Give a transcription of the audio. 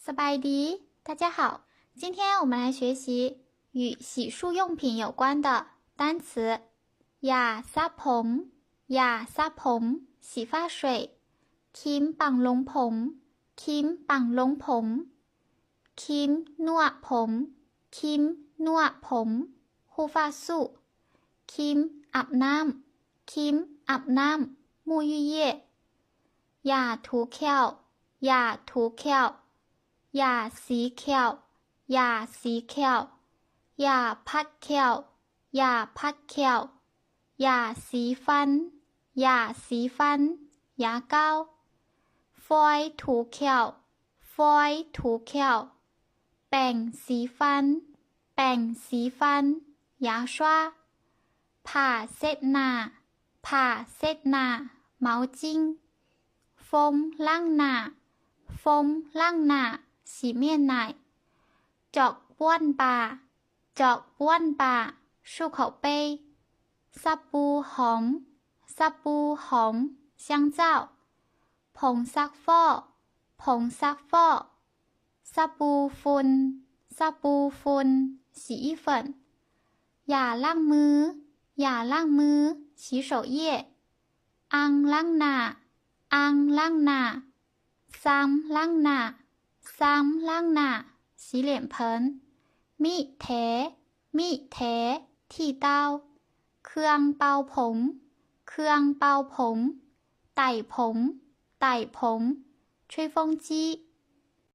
สบายดี大家好今天我们来学习与洗漱用品有关的单词ยาสระผมยาสระผม洗发水ครีมปังลงผมครีมปังลงผมครีมนวดผมครีมนวดผม护发素ครีมอาบน้ำครีมอาบน้ำ沐浴液ยาถูแค้วยาถูแค้วยาสีแค้วยาสีแค้วยาพัดแค้วยาพัดแค้วยาสีฟันยาสีฟันยาเก้าฟอยถูแค้วฟอยถูแค้วแป่งสีฟันแป่งสีฟันยา刷ผ้าเช็ดหน้าผ้าเช็ดหน้า毛巾โฟมล้างหน้าโฟมล้างหน้า洗面奶จอกบ้วนปากจอกบ้วนปาก漱口杯สบู่หอมสบู่หอม香皂ผงซักฟอกผงซักฟอกสบู่ฝุ่นสบู่ฝุ่น洗衣粉ยาล้างมือยาล้างมือ洗手液อ่างล้างหน้าอ่างล้างหน้าซ้ำล้างหน้าซ้ำล้างหน้า洗脸盆มีดแถมีดแถที่เตาเครื่องเป่าผมเครื่องเป่าผมไต่ผมไต่ผม吹风机